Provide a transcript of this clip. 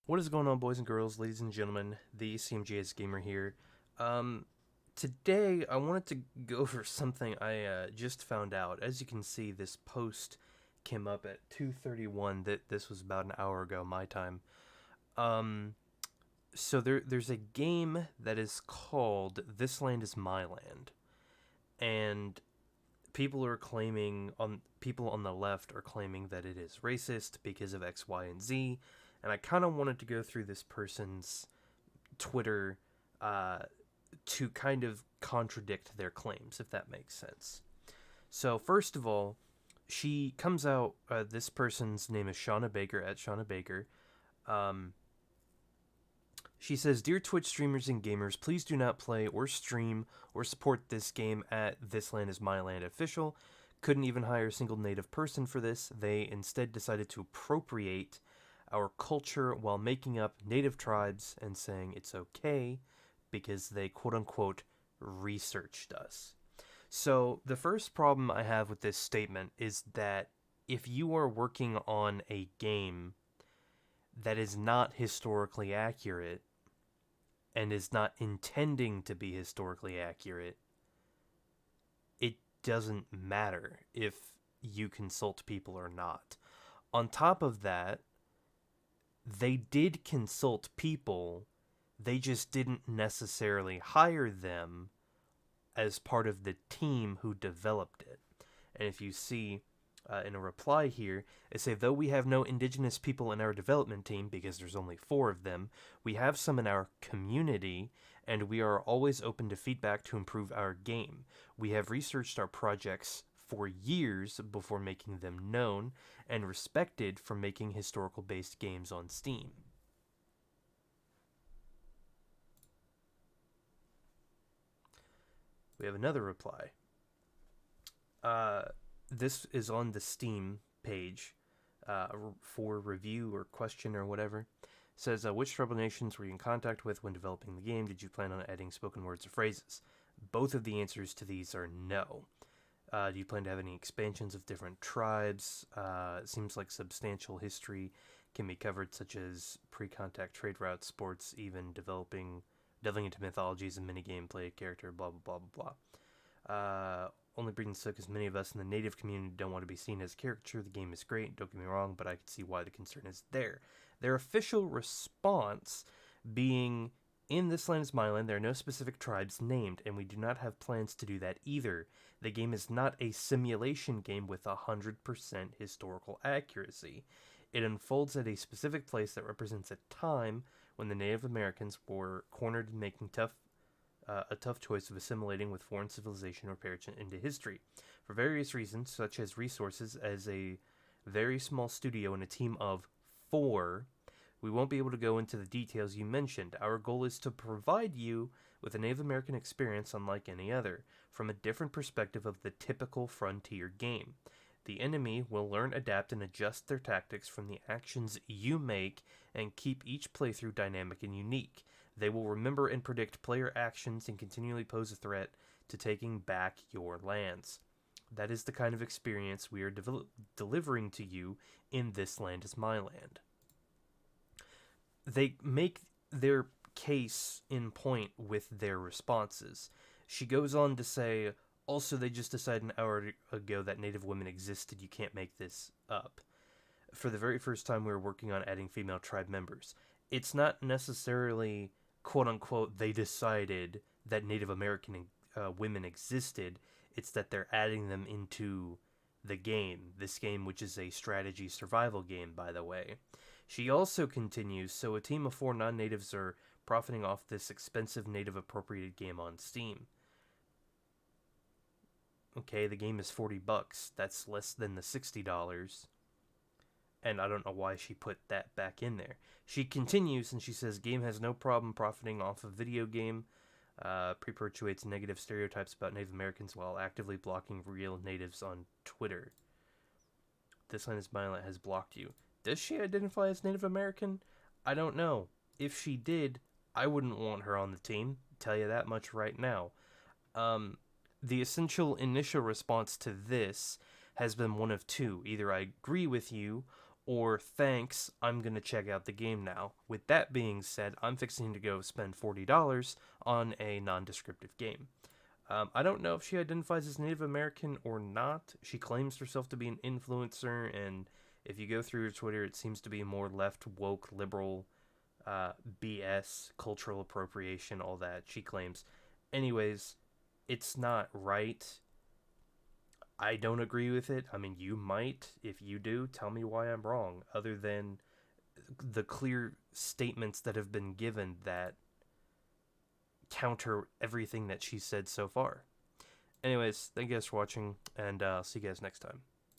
What is going on, boys and girls, ladies and gentlemen? The CMGS Gamer here. Um, Today I wanted to go over something I just found out. As you can see, this post came up at 2:31. That this was about an hour ago, my time. Um, there's a game that is called "This Land Is My Land," and people on the left are claiming that it is racist because of X, Y, and Z. And I kind of wanted to go through this person's Twitter uh, to kind of contradict their claims, if that makes sense. So, first of all, she comes out, this person's name is Shauna Baker, at Shauna Baker. Um, she says, "Dear Twitch streamers and gamers, please do not play or stream or support this game at This Land Is My Land official. Couldn't even hire a single native person for this. They instead decided to appropriate our culture while making up native tribes and saying it's okay because they quote unquote researched us." So, the first problem I have with this statement is that if you are working on a game that is not historically accurate and is not intending to be historically accurate, it doesn't matter if you consult people or not. On top of that, they did consult people, they just didn't necessarily hire them as part of the team who developed it. And if you see in a reply here, it say, "Though we have no indigenous people in our development team, because there's only 4 of them, we have some in our community, and we are always open to feedback to improve our game. We have researched our projects for years before making them known, and respected for making historical based games on Steam." We have another reply. Uh, this is on the Steam page for review or question or whatever. It says, "Which tribal nations were you in contact with when developing the game? Did you plan on adding spoken words or phrases?" Both of the answers to these are no. Do you plan to have any expansions of different tribes? It seems like substantial history can be covered, such as pre-contact trade routes, sports, even delving into mythologies and mini gameplay, character, blah blah blah blah blah. Only breeding so because many of us in the native community don't want to be seen as a caricature. The game is great, don't get me wrong, but I can see why the concern is there. Their official response being, "In This Land Is My Land, there are no specific tribes named, and we do not have plans to do that either. The game is not a simulation game with 100% historical accuracy. It unfolds at a specific place that represents a time when the Native Americans were cornered in making a tough choice of assimilating with foreign civilization or perish into history. For various reasons, such as resources, as a very small studio and a team of 4, we won't be able to go into the details you mentioned. Our goal is to provide you with a Native American experience unlike any other, from a different perspective of the typical frontier game. The enemy will learn, adapt, and adjust their tactics from the actions you make and keep each playthrough dynamic and unique. They will remember and predict player actions and continually pose a threat to taking back your lands. That is the kind of experience we are delivering to you in This Land Is My Land." They make their case in point with their responses. She goes on to say, "Also, they just decided an hour ago that Native women existed. You can't make this up. For the very first time, we were working on adding female tribe members. It's not necessarily, quote unquote, they decided that Native American women existed. It's that they're adding them into the game. This game, which is a strategy survival game, by the way." She also continues, "So a team of 4 non-natives are profiting off this expensive native appropriated game on Steam." Okay, the game is $40. That's less than the $60. And I don't know why she put that back in there. She continues and she says, "Game has no problem profiting off a video game, perpetuates negative stereotypes about Native Americans while actively blocking real natives on Twitter. This Land Is My Land has blocked you." Does she identify as Native American? I don't know. If she did, I wouldn't want her on the team. Tell you that much right now. Um, the essential initial response to this has been one of two. Either I agree with you, or thanks, I'm going to check out the game now. With that being said, I'm fixing to go spend $40 on a non-descriptive game. I don't know if she identifies as Native American or not. She claims herself to be an influencer, and if you go through her Twitter, it seems to be more left, woke, liberal, BS, cultural appropriation, all that, she claims. Anyways, it's not right. I don't agree with it. I mean, you might. If you do, tell me why I'm wrong, other than the clear statements that have been given that counter everything that she said so far. Anyways, thank you guys for watching, and I'll see you guys next time.